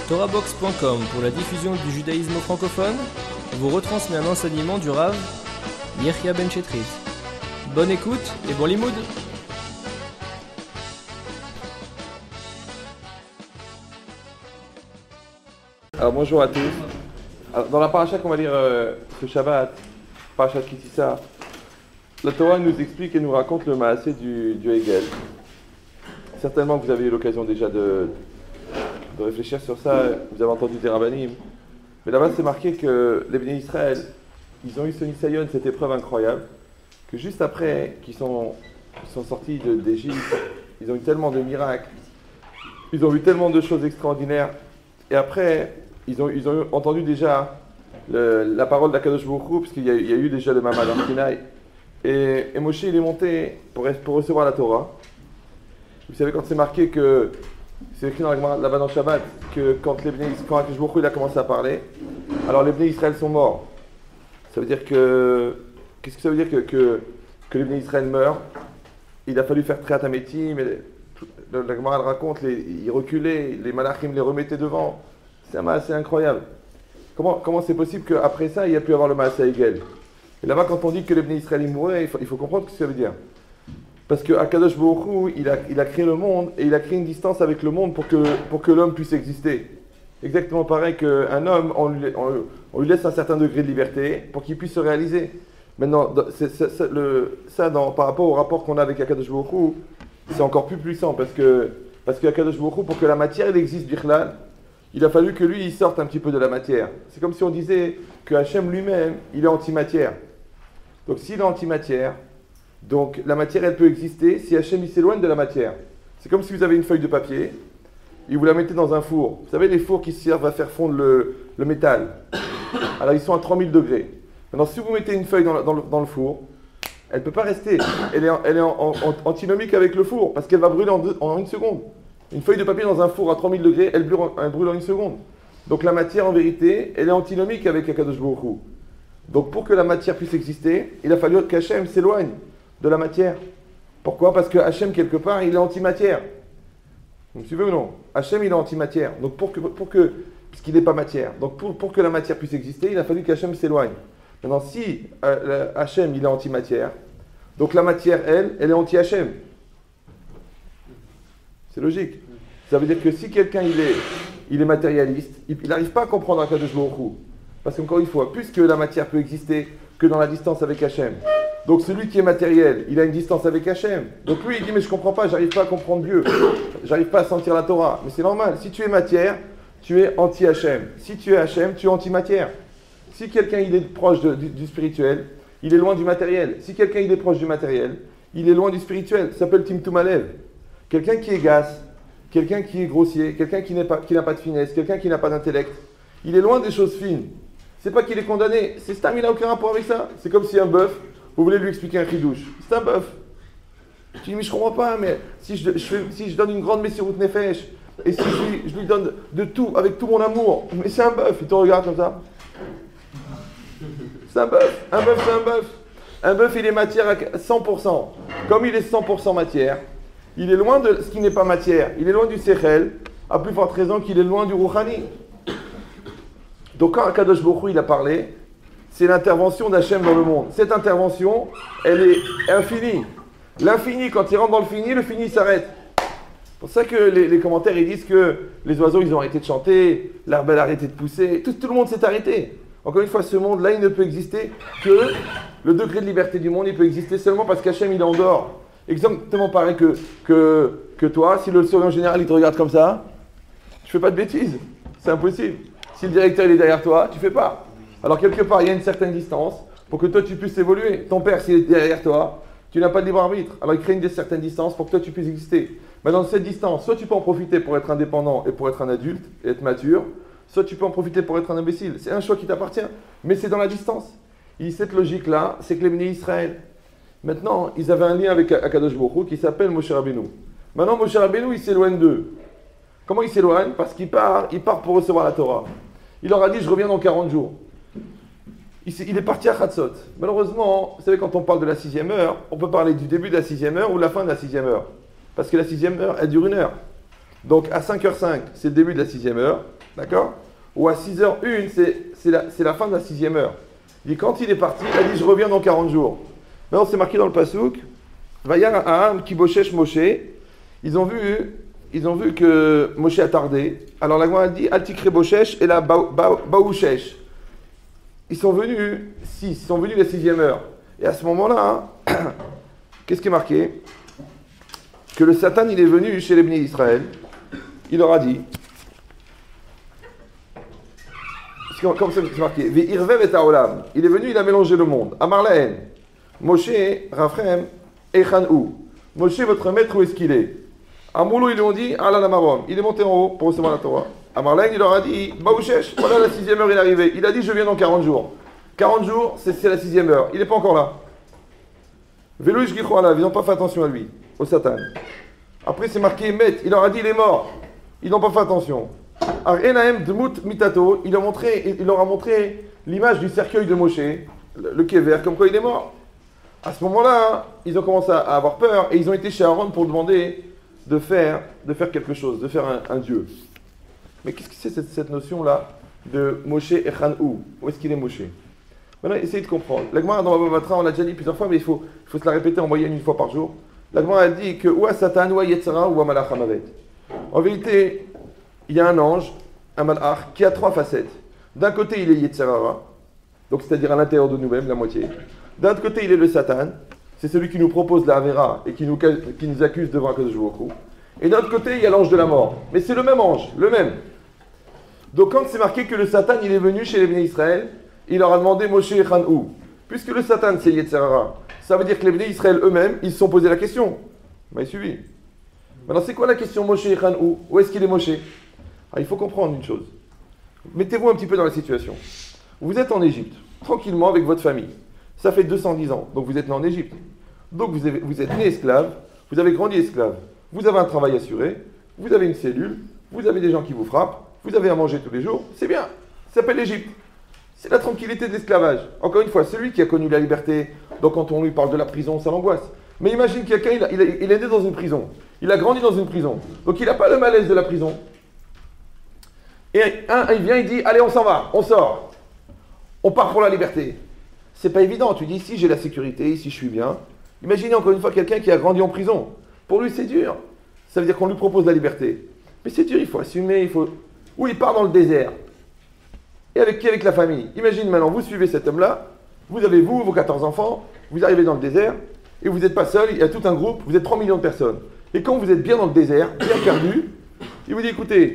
TorahBox.com pour la diffusion du judaïsme francophone vous retransmet un enseignement du Rav Yechia Ben Chetrit. Bonne écoute et bon limoud. Alors bonjour à tous. Alors, dans la paracha qu'on va lire ce Shabbat, paracha de Kitissa, la Torah nous explique et nous raconte le maasé du Hegel. Certainement que vous avez eu l'occasion déjà de réfléchir sur ça, vous avez entendu des rabbanim. Mais là-bas c'est marqué que les bénis Israël, ils ont eu ce Nisayon, cette épreuve incroyable, que juste après qu'ils sont sortis d'Égypte, ils ont eu tellement de miracles, ils ont vu tellement de choses extraordinaires, et après ils ont entendu déjà la parole d'Akadosh Baruch Hu, parce qu'il y a eu déjà le Mamad en Sinaï, et Moshe il est monté pour recevoir la Torah. Vous savez quand c'est marqué que, c'est écrit dans la Gemara là-bas dans Shabbat, que quand Akadosh Baruch Hu il a commencé à parler, alors les bénis Israël sont morts. Ça veut dire que, qu'est-ce que ça veut dire que les bénis Israël meurent? Il a fallu faire Triat Hametim, mais la Gemara raconte, ils reculaient, les malachim les remettaient devant. C'est un maasé incroyable. Comment c'est possible qu'après ça, il y a pu avoir le maasé Hegel? Et là-bas, quand on dit que les bénis Israël mouraient, il faut comprendre ce que ça veut dire. Parce que Akadosh Baruch Hu, il a créé le monde, et il a créé une distance avec le monde pour que l'homme puisse exister. Exactement pareil qu'un homme, on lui laisse un certain degré de liberté pour qu'il puisse se réaliser. Maintenant, par rapport au rapport qu'on a avec Akadosh Baruch Hu, c'est encore plus puissant parce que Akadosh Baruch Hu, pour que la matière elle existe bichlal, il a fallu que lui il sorte un petit peu de la matière. C'est comme si on disait que Hachem lui-même, il est antimatière. Donc s'il est antimatière, donc la matière elle peut exister si Hachem il s'éloigne de la matière. C'est comme si vous avez une feuille de papier et vous la mettez dans un four. Vous savez les fours qui servent à faire fondre le métal. Alors ils sont à 3000 degrés. Maintenant si vous mettez une feuille dans le four, elle ne peut pas rester. Elle est antinomique avec le four parce qu'elle va brûler en une seconde. Une feuille de papier dans un four à 3000 degrés, elle brûle en une seconde. Donc la matière en vérité, elle est antinomique avec Akadosh Baruch Hu. Donc pour que la matière puisse exister, il a fallu qu'Hachem s'éloigne de la matière. Pourquoi? Parce que Hachem quelque part, il est antimatière. Vous me suivez ou non? Hachem il est antimatière. Donc puisqu'il n'est pas matière. Donc pour que la matière puisse exister, il a fallu qu'Hachem s'éloigne. Maintenant, si Hachem il est antimatière, donc la matière, elle est anti-Hachem. C'est logique. Ça veut dire que si quelqu'un il est matérialiste, il n'arrive pas à comprendre Akadosh Baruch Hu. Parce qu'encore une fois, puisque la matière peut exister que dans la distance avec Hachem, donc celui qui est matériel, il a une distance avec Hachem. Donc lui, il dit, mais je ne comprends pas, j'arrive pas à comprendre Dieu. J'arrive pas à sentir la Torah. Mais c'est normal. Si tu es matière, tu es anti-Hachem. Si tu es Hachem, tu es anti-matière. Si quelqu'un il est proche du spirituel, il est loin du matériel. Si quelqu'un il est proche du matériel, il est loin du spirituel. Ça s'appelle Timtum Alev. Quelqu'un qui est gasse, quelqu'un qui est grossier, quelqu'un qui n'a pas de finesse, quelqu'un qui n'a pas d'intellect, il est loin des choses fines. C'est pas qu'il est condamné, c'est Stam, il n'a aucun rapport avec ça. C'est comme si un bœuf, vous voulez lui expliquer un chidouche. C'est un bœuf. Tu dis, mais je comprends pas, mais si je donne une grande Messirut Nefesh, et si je lui donne de tout, avec tout mon amour, mais c'est un bœuf, il te regarde comme ça. C'est un bœuf, c'est un bœuf. Un bœuf, il est matière à 100%. Comme il est 100% matière, il est loin de ce qui n'est pas matière. Il est loin du Sechel, à plus forte raison qu'il est loin du Rouhani. Donc quand Akadosh Baruch Hu il a parlé, c'est l'intervention d'Hachem dans le monde. Cette intervention, elle est infinie. L'infini, quand il rentre dans le fini s'arrête. C'est pour ça que les commentaires ils disent que les oiseaux ils ont arrêté de chanter, l'arbre a arrêté de pousser, tout le monde s'est arrêté. Encore une fois, ce monde-là, il ne peut exister que le degré de liberté du monde, il peut exister seulement parce qu'Hachem il est en dehors. Exactement pareil que toi, si le surveillant général il te regarde comme ça, tu fais pas de bêtises, c'est impossible. Si le directeur il est derrière toi, tu fais pas. Alors quelque part il y a une certaine distance pour que toi tu puisses évoluer. Ton père s'il est derrière toi, tu n'as pas de libre arbitre. Alors il crée une certaine distance pour que toi tu puisses exister. Mais dans cette distance, soit tu peux en profiter pour être indépendant et pour être un adulte et être mature, soit tu peux en profiter pour être un imbécile. C'est un choix qui t'appartient, mais c'est dans la distance. Et cette logique-là, c'est que les bénis Israël, maintenant, ils avaient un lien avec Akadosh Baruch Hu qui s'appelle Moshe Rabbeinu. Maintenant, Moshe Rabbeinu, il s'éloigne d'eux. Comment il s'éloigne? Parce qu'il part pour recevoir la Torah. Il leur a dit, je reviens dans 40 jours. Il est parti à Chatzot. Malheureusement, vous savez, quand on parle de la 6e heure, on peut parler du début de la 6e heure ou de la fin de la 6e heure. Parce que la 6e heure, elle dure 1 heure. Donc à 5h05, c'est le début de la 6e heure. D'accord? Ou à 6h01, c'est la fin de la 6e heure. Il dit, quand il est parti, il a dit, je reviens dans 40 jours. Maintenant, c'est marqué dans le Passouk, Vayar Aham ki boshesh Moshe. Ils ont vu que Moshe a tardé. Alors la Gemara a dit, Al tikre boshesh et la baouchesh. Ils sont venus la 6e heure. Et à ce moment-là, qu'est-ce qui est marqué? Que le Satan, il est venu chez les Bnei Israël. Il leur a dit, comme c'est marqué, Ve'irvev et haolam. Il est venu, il a mélangé le monde. Amar lahen, Moshe, Raphrem, Echan-ou. Moshe, votre maître, où est-ce qu'il est? Amoulou, ils lui ont dit, Ala la marom. Il est monté en haut pour recevoir la Torah. Amar lahen, il leur a dit, Baouchesh, voilà la 6e heure, il est arrivé. Il a dit, je viens dans 40 jours. 40 jours, c'est la 6e heure. Il n'est pas encore là. Velouish Gichouala, ils n'ont pas fait attention à lui, au Satan. Après, c'est marqué, Met, il leur a dit, il est mort. Ils n'ont pas fait attention. Ar-Enahem Dmut Mitato, il leur a montré l'image du cercueil de Moshe, le kéver, comme quoi il est mort. À ce moment-là, ils ont commencé à avoir peur et ils ont été chez Aaron pour demander de faire quelque chose, de faire un dieu. Mais qu'est-ce que c'est cette notion-là de Moshe Echan-ou? Où est-ce qu'il est Moshe? Maintenant, essayez de comprendre. La Gemara dans Baba Batra, on l'a déjà dit plusieurs fois, mais il faut se la répéter en moyenne une fois par jour. La Gemara a dit que ou à Satan, ou à Yetzara, ou à Malach Hamavet. En vérité, il y a un ange, un malach, qui a 3 facettes. D'un côté, il est Yetzirara, donc c'est-à-dire à l'intérieur de nous-mêmes, la moitié. D'un autre côté, il est le Satan, c'est celui qui nous propose la Avera et qui nous accuse devant Akadosh Baruch Hu. Et d'un autre côté, il y a l'ange de la mort. Mais c'est le même ange, le même. Donc quand c'est marqué que le Satan, il est venu chez les Bnei Israël, il leur a demandé Moshe Echan-ou. Puisque le Satan, c'est Yetzirara, ça veut dire que les Bnei Israël eux-mêmes, ils se sont posé la question. Vous m'avez suivi? Maintenant, c'est quoi la question Moshe Echan-ou? Où est-ce qu'il est Moshe? Il faut comprendre une chose. Mettez-vous un petit peu dans la situation. Vous êtes en Égypte, tranquillement avec votre famille. Ça fait 210 ans, donc vous êtes né en Égypte. Donc vous êtes né esclave, vous avez grandi esclave, vous avez un travail assuré, vous avez une cellule, vous avez des gens qui vous frappent, vous avez à manger tous les jours, c'est bien. Ça s'appelle l'Égypte. C'est la tranquillité de l'esclavage. Encore une fois, celui qui a connu la liberté, donc quand on lui parle de la prison, ça l'angoisse. Mais imagine quelqu'un, il est né dans une prison, il a grandi dans une prison, donc il n'a pas le malaise de la prison. Et il vient, il dit, allez, on s'en va, on sort. On part pour la liberté. C'est pas évident. Tu dis, ici, j'ai la sécurité, ici, je suis bien. Imaginez encore une fois quelqu'un qui a grandi en prison. Pour lui, c'est dur. Ça veut dire qu'on lui propose la liberté. Mais c'est dur, il faut assumer, Ou il part dans le désert. Et avec qui? Avec la famille. Imagine maintenant, vous suivez cet homme-là, vous avez vos 14 enfants, vous arrivez dans le désert, et vous n'êtes pas seul, il y a tout un groupe, vous êtes 3 millions de personnes. Et quand vous êtes bien dans le désert, bien perdu, il vous dit, écoutez,